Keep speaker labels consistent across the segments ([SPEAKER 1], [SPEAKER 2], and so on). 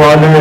[SPEAKER 1] والے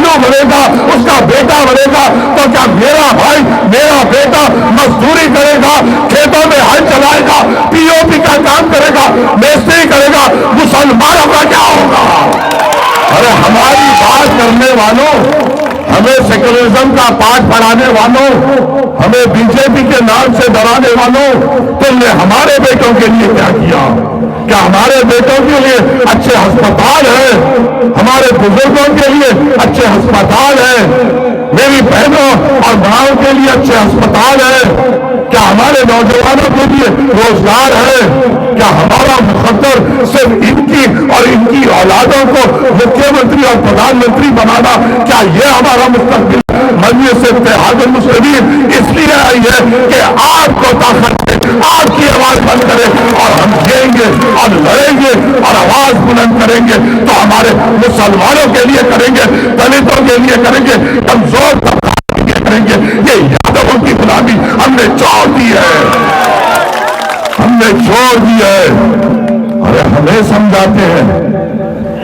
[SPEAKER 1] لالو بنے گا، اس کا بیٹا بنے گا، تو کیا میرا بھائی میرا بیٹا مزدوری کرے گا، کھیتوں میں ہل چلائے گا، پی او پی کا کام کرے گا، میستری کرے گا، مسلمانوں کا کیا ہوگا؟ ارے ہماری بات کرنے والوں، ہمیں سیکولرزم کا پاٹ پڑھانے والوں، ہمیں بی جے پی کے نام سے ڈرانے والوں، تم نے ہمارے بیٹوں کے لیے کیا کیا؟ کیا ہمارے بیٹوں کے لیے اچھے ہسپتال ہیں؟ ہمارے بزرگوں کے لیے اچھے ہسپتال ہیں؟ میری بہنوں اور ماؤں کے لیے اچھے ہسپتال ہیں؟ کیا ہمارے نوجوانوں کے لیے روزگار ہے؟ کیا ہمارا مقدر صرف ان کی اور ان کی اولادوں کو مکھیہ منتری اور پردھان منتری بنانا، کیا یہ ہمارا مستقبل؟ مجلس اتحاد المسلمین اس لیے آئی ہے کہ آپ کو طاقت دے، آپ کی آواز بند کرے، اور ہم جئیں گے اور لڑیں گے اور آواز بلند کریں گے تو ہمارے مسلمانوں کے لیے کریں گے، دلتوں کے لیے کریں گے، کمزور طبقات کے لیے کریں گے۔ یہ یادووں کی غلامی ہم نے چھوڑ دی ہے، ہم نے چھوڑ دی ہے۔ ارے ہمیں سمجھاتے ہیں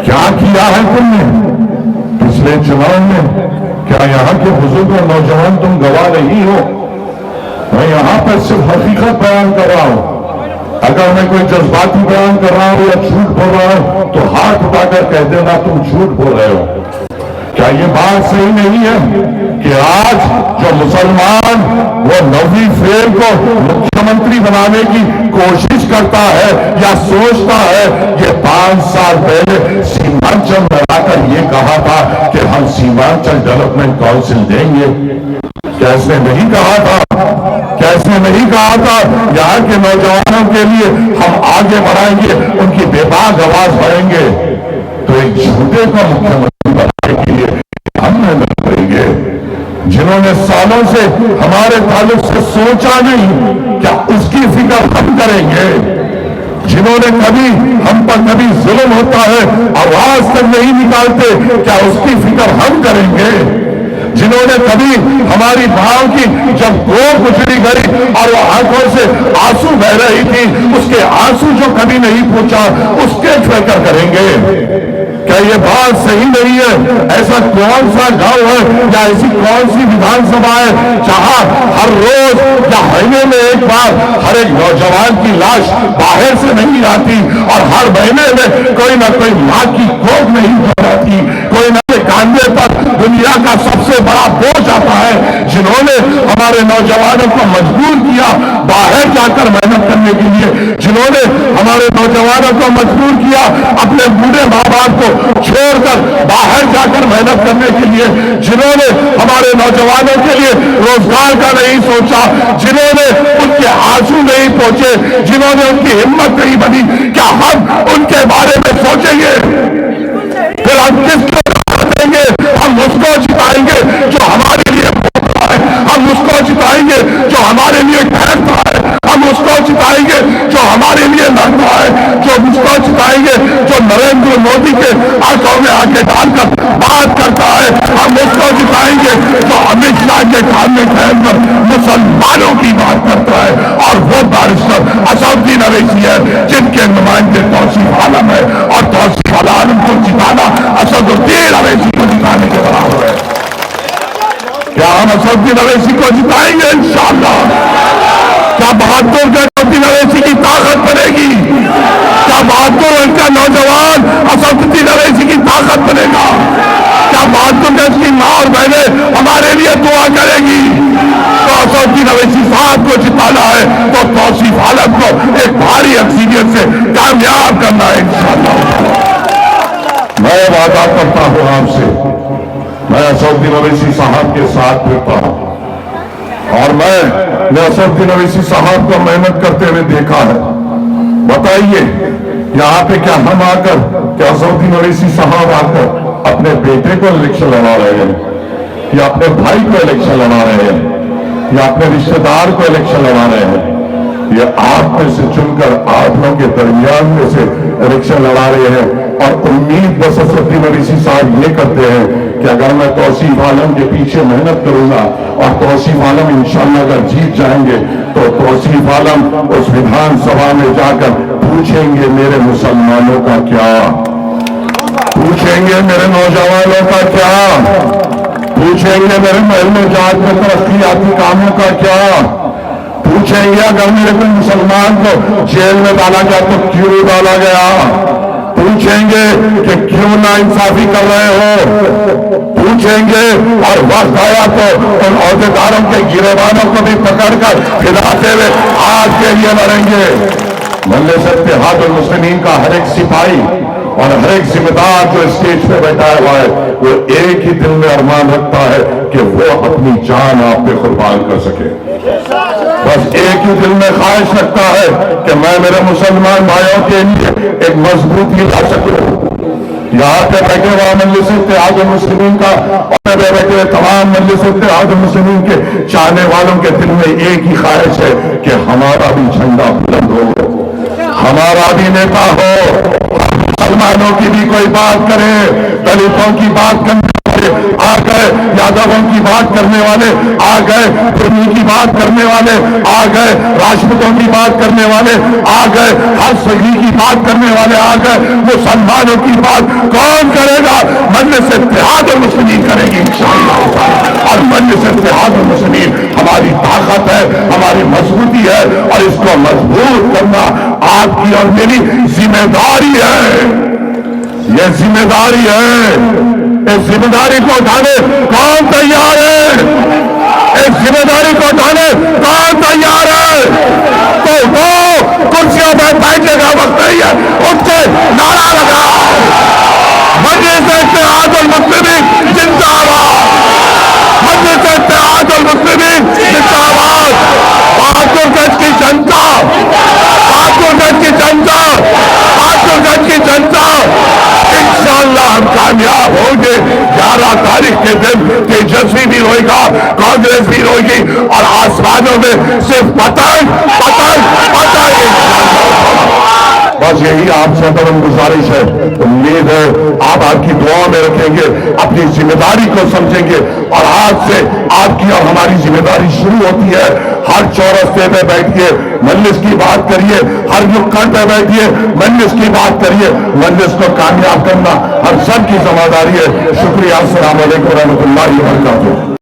[SPEAKER 1] کیا کیا ہے تم نے پچھلے چناؤ میں؟ کیا یہاں کے بزرگ اور نوجوان تم گواہ نہیں ہو؟ میں یہاں پر صرف حقیقت بیان کر رہا ہوں۔ اگر میں کوئی جذباتی بیان کر رہا ہوں یا جھوٹ بول رہا ہوں تو ہاتھ اٹھا کر کہہ دینا تم جھوٹ بول رہے ہو۔ کیا یہ بات صحیح نہیں ہے کہ آج جو مسلمان وہ 9ویں فیل کو مکھیہ منتری بنانے کی کوشش کرتا ہے یا سوچتا ہے، یہ 5 سال پہلے سیمانچل میں آ کر یہ کہا تھا کہ ہم سیمانچل ڈیولپمنٹ کونسل دیں گے؟ کیسے نہیں کہا تھا؟ کیسے نہیں کہا تھا یہاں کے نوجوانوں کے لیے ہم آگے بڑھائیں گے، ان کی بے باک آواز بڑھیں گے؟ تو ایک جھوٹے کو مکھیہ منتری بنانے کے لیے ہم محنت کریں گے۔ جنہوں نے سالوں سے ہمارے تعلق سے سوچا نہیں، کیا اس کی فکر ہم کریں گے؟ جنہوں نے کبھی ہم پر کبھی ظلم ہوتا ہے آواز تک نہیں نکالتے، کیا اس کی فکر ہم کریں گے؟ جنہوں نے کبھی ہماری ماں کی جب گود گزری گئی اور وہ آنکھوں سے آنسو بہ رہی تھی، اس کے آنسو جو کبھی نہیں پوچھا، اس کے فکر کریں گے؟ کیا یہ بات صحیح نہیں ہے؟ ایسا کون سا گاؤں ہے یا ایسی کون سی ویدھان سبھا ہے جہاں ہر روز یا مہینے میں ایک بار ہر ایک نوجوان کی لاش باہر سے نہیں آتی، اور ہر مہینے میں کوئی نہ کوئی ماں کی گود نہیں بھراتی، کوئی نہ کوئی کاندھے پر دنیا کا سب سے بڑا بوجھ آتا ہے؟ جنہوں نے ہمارے نوجوانوں کو مجبور کیا باہر جا کر محنت کرنے کے لیے، جنہوں نے ہمارے نوجوانوں کو مجبور کیا اپنے بوڑھے ماں باپ کو چھوڑ کر باہر جا کر محنت کرنے کے لیے، جنہوں نے ہمارے نوجوانوں کے لیے روزگار کا نہیں سوچا، جنہوں نے ان کے آنسو نہیں پہنچے، جنہوں نے ان کی ہمت نہیں بنی، کیا ہم ان کے بارے میں سوچیں گے؟ پھر ہم کس کو دیں گے؟ ہم اس کو جتائیں گے جو ہمارے لیے بولتا ہے، ہم اس کو جتائیں گے جو ہمارے لیے ٹھہرتا ہے، ہم اس کو جتائیں گے جو ہمارے لیے لڑتا ہے، جو اس کو جتائیں گے جو نریندر مودی کے آنکھوں میں آنکھیں ڈال کر بات کرتا ہے، ہم اس کو جتائیں گے جو امت شاہ کے سامنے ٹھہر کر مسلمانوں کی بات کرتا ہے، اور وہ بارسٹر اسدالدین اویسی ہے جن کے نمائندے توصیف عالم ہے، اور توصیف عالم کو جتانا اسدالدین اویسی کو جتانے کے برابر ہے۔ کیا ہم اسدالدین اویسی کو جتائیں گے؟ انشاءاللہ۔ کیا 72 کا اسدالدین اویسی کی طاقت بنے گی؟ کیا 72 کا نوجوان اسدالدین اویسی کی طاقت بنے گا؟ کیا 72 کی ماں اور بہنیں ہمارے لیے دعا کرے گی؟ تو اسدالدین اویسی صاحب کو جتانا ہے تو توصیف عالم کو ایک بھاری اکثریت سے کامیاب کرنا ہے انشاءاللہ۔ میں وعدہ کرتا ہوں آپ سے، میں اسدالدین اویسی صاحب کے ساتھ پھرتا ہوں، اور میں نے اسدالدین اویسی صاحب کو محنت کرتے ہوئے دیکھا ہے۔ بتائیے یہاں پہ کیا ہم آ کر، کیا اسدالدین اویسی صاحب آ کر اپنے بیٹے کو الیکشن لڑا رہے ہیں، یا اپنے بھائی کو الیکشن لڑا رہے ہیں، یا اپنے رشتہ دار کو الیکشن لڑا رہے ہیں؟ یہ آپ میں سے چن کر آپ لوگوں کے درمیان میں سے الیکشن لڑا رہے ہیں، اور امید بس اسدالدین اویسی صاحب یہ کرتے ہیں کہ اگر میں توصیف عالم کے پیچھے محنت کروں گا اور توصیف عالم انشاءاللہ اگر جیت جائیں گے تو توصیف عالم اس ویدھان سبھا میں جا کر پوچھیں گے میرے مسلمانوں کا کیا؟ پوچھیں پوچھیں گے میرے نوجوانوں کا کیا؟ پوچھیں گے میرے محل و جات میں ترقیاتی کاموں کا کیا؟ پوچھیں گے اگر میرے کوئی مسلمان کو جیل میں ڈالا گیا تو کیوں ڈالا گیا؟ پوچھیں گے کہ کیوں نا انصافی کر رہے ہو؟ پوچھیں گے اور وقت آیا تو ان عہدیداروں کے گریبانوں کو بھی پکڑ کر پھلاتے ہوئے آج کے لیے لڑیں گے۔ مجلس اتحاد المسلمین کا ہر ایک سپاہی اور ہر ایک ذمہ دار جو اسٹیج پہ بیٹھا ہوا ہے وہ ایک ہی دل میں ارمان رکھتا ہے کہ وہ اپنی جان آپ پہ قربان کر سکے۔ بس ایک ہی دل میں خواہش رکھتا ہے کہ میں میرے مسلمان بھائیوں کے لیے ایک مضبوطی لا سکوں۔ یہاں پہ بیٹھے ہوا مجلس اتحاد المسلمین کا اور بیٹھے تمام مجلس اتحاد المسلمین کے چاہنے والوں کے دل میں ایک ہی خواہش ہے کہ ہمارا بھی جھنڈا بلند ہو، ہمارا بھی نیتا ہو، مسلمانوں کی بھی کوئی بات کرے، دلتوں کی بات کرنے والے آ گئے، یادووں کی بات کرنے والے آ گئے، پرنی کی بات کرنے والے آ گئے، راجپوتوں کی بات کرنے والے آ گئے، ہر سگی کی بات کرنے والے آ گئے، مسلمانوں کی بات کون کرے گا؟ مجلس اتحاد المسلمین کرے گی انشاءاللہ۔ اور مجلس اتحاد المسلمین ہماری طاقت ہے، ہماری مضبوطی ہے، اور اس کو مضبوط کرنا آپ کی اور میری ذمہ داری ہے۔ یہ ذمہ داری ہے۔ اس ذمہ داری کو اٹھانے کون تیار ہے؟ اس ذمہ داری کو اٹھانے کون تیار ہے؟ تو وہ کرسیوں پہ بیٹھنے کا وقت نہیں ہے، اٹھ کے نعرہ لگاؤ، مجلس اتحاد المسلمین زندہ باد، مجلس اتحاد المسلمین زندہ باد، بہادر گنج کی جنتا، بہادر گنج کی جنتا، بہادر گنج کی جنتا، انشاءاللہ ہم کامیاب ہوں گے۔ 11 تاریخ کے دن تیجسوی بھی ہوئے گا، کانگریس بھی ہوگی، اور آسمانوں میں صرف پتنگ پتنگ پتنگ۔ بس یہی آپ سے بڑی گزارش ہے، امید ہے آپ کی دعا میں رکھیں گے، اپنی ذمہ داری کو سمجھیں گے، اور آج سے آپ کی اور ہماری ذمہ داری شروع ہوتی ہے۔ ہر چورستے پہ بیٹھیے، مجلس کی بات کریے، ہر نکڑ پہ بیٹھیے، مجلس کی بات کریے، مجلس کو کامیاب کرنا ہم سب کی ذمہ داری ہے۔ شکریہ، السلام علیکم ورحمۃ اللہ وبرکاتہ۔